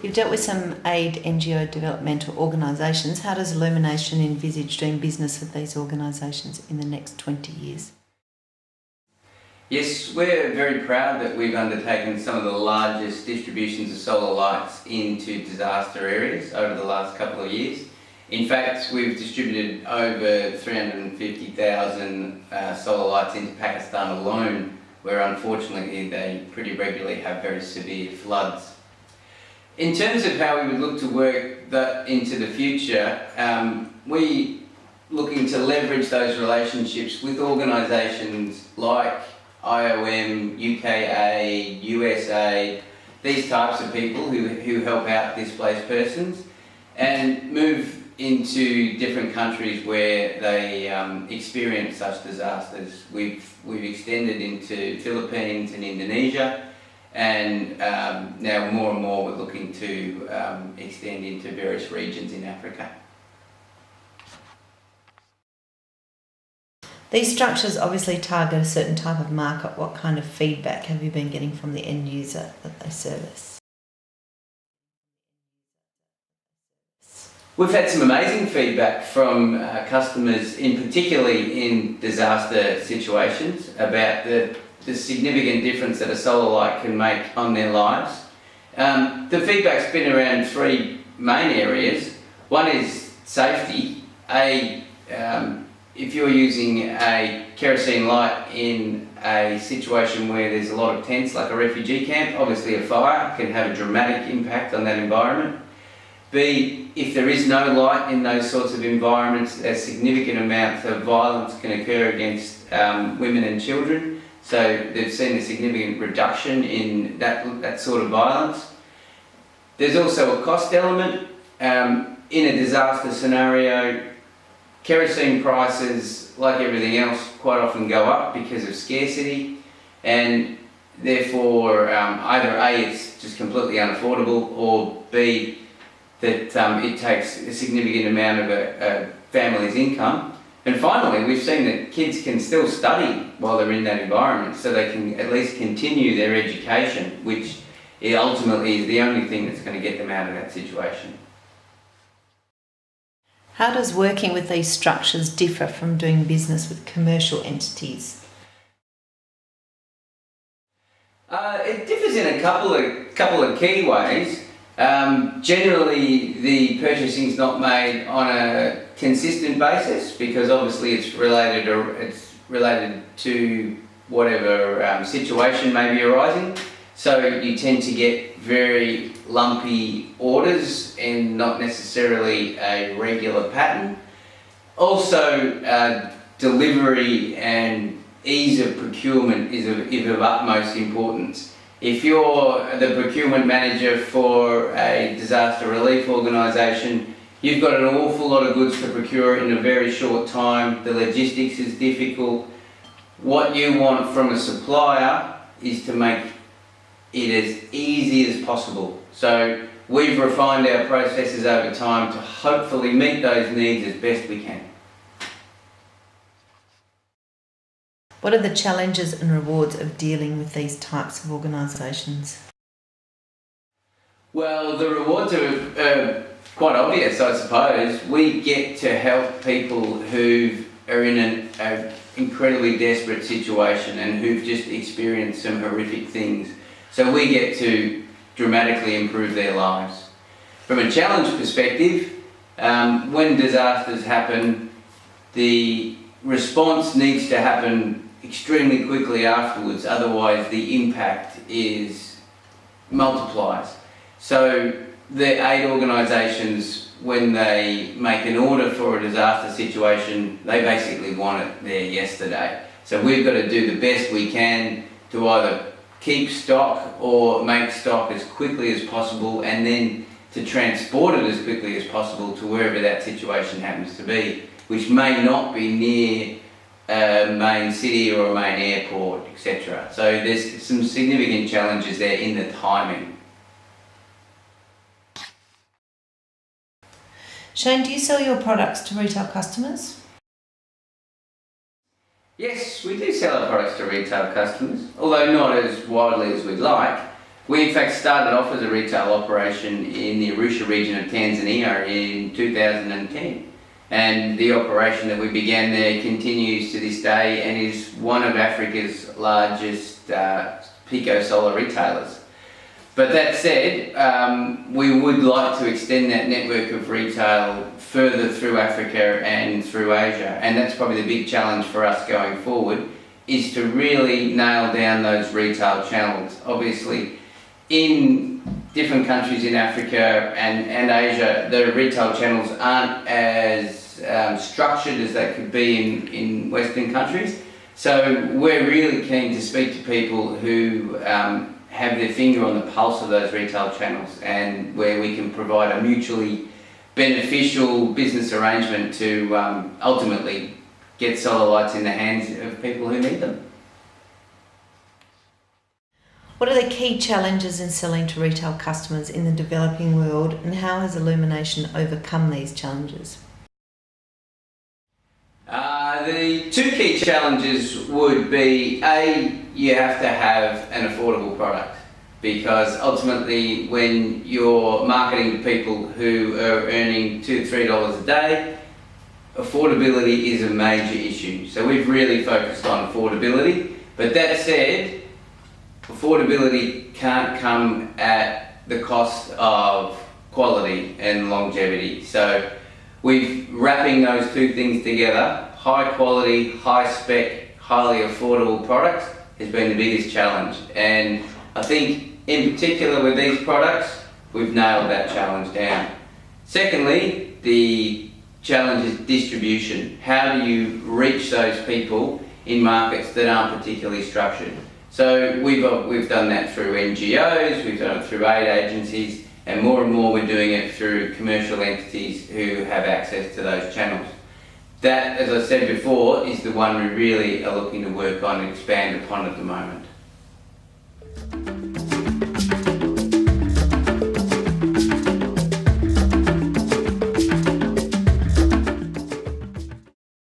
You've dealt with some aid NGO developmental organisations. How does Illumination envisage doing business with these organisations in the next 20 years? Yes, we're very proud that we've undertaken some of the largest distributions of solar lights into disaster areas over the last couple of years. In fact, we've distributed over 350,000 solar lights into Pakistan alone, where unfortunately they pretty regularly have very severe floods. In terms of how we would look to work that into the future, we're looking to leverage those relationships with organisations like IOM, UKA, USA, these types of people who help out displaced persons, and move into different countries where they experience such disasters. We've extended into Philippines and Indonesia, and now more and more we're looking to extend into various regions in Africa. These structures obviously target a certain type of market. What kind of feedback have you been getting from the end user that they service? We've had some amazing feedback from customers, particularly in disaster situations, about the significant difference that a solar light can make on their lives. The feedback's been around three main areas. One is safety. If you're using a kerosene light in a situation where there's a lot of tents, like a refugee camp, obviously a fire can have a dramatic impact on that environment. B, if there is no light in those sorts of environments, a significant amount of violence can occur against women and children. So they've seen a significant reduction in that sort of violence. There's also a cost element. In a disaster scenario, kerosene prices, like everything else, quite often go up because of scarcity, and therefore either A, it's just completely unaffordable, or B, that it takes a significant amount of a family's income. And finally, we've seen that kids can still study while they're in that environment, so they can at least continue their education, which ultimately is the only thing that's going to get them out of that situation. How does working with these structures differ from doing business with commercial entities? It differs in a couple of key ways. Generally, the purchasing is not made on a consistent basis because obviously it's related to whatever situation may be arising. So you tend to get very lumpy orders and not necessarily a regular pattern. Also, delivery and ease of procurement is of utmost importance. If you're the procurement manager for a disaster relief organisation, you've got an awful lot of goods to procure in a very short time. The logistics is difficult. What you want from a supplier is to make it as easy as possible. So we've refined our processes over time to hopefully meet those needs as best we can. What are the challenges and rewards of dealing with these types of organisations? Well, the rewards are quite obvious, I suppose. We get to help people who are in an incredibly desperate situation and who've just experienced some horrific things. So we get to dramatically improve their lives. From a challenge perspective, when disasters happen, the response needs to happen extremely quickly afterwards, otherwise the impact multiplies. So the aid organisations, when they make an order for a disaster situation, they basically want it there yesterday. So we've got to do the best we can to either keep stock or make stock as quickly as possible, and then to transport it as quickly as possible to wherever that situation happens to be, which may not be near a main city or a main airport, etc. So there's some significant challenges there in the timing. Shane, do you sell your products to retail customers? Yes, we do sell our products to retail customers, although not as widely as we'd like. We in fact started off as a retail operation in the Arusha region of Tanzania in 2010. And the operation that we began there continues to this day and is one of Africa's largest pico solar retailers. But that said, we would like to extend that network of retail further through Africa and through Asia. And that's probably the big challenge for us going forward, is to really nail down those retail channels. Obviously, in different countries in Africa and Asia, the retail channels aren't as structured as they could be in Western countries. So we're really keen to speak to people who have their finger on the pulse of those retail channels, and where we can provide a mutually beneficial business arrangement to ultimately get solar lights in the hands of people who need them. What are the key challenges in selling to retail customers in the developing world, and how has Illumination overcome these challenges? The two key challenges would be, A, you have to have an affordable product, because ultimately when you're marketing to people who are earning $2 to $3 a day, affordability is a major issue. So we've really focused on affordability. But that said, affordability can't come at the cost of quality and longevity. So we're wrapping those two things together. High quality, high spec, highly affordable products has been the biggest challenge. And I think in particular with these products, we've nailed that challenge down. Secondly, the challenge is distribution. How do you reach those people in markets that aren't particularly structured? So we've done that through NGOs, we've done it through aid agencies, and more we're doing it through commercial entities who have access to those channels. That, as I said before, is the one we really are looking to work on and expand upon at the moment.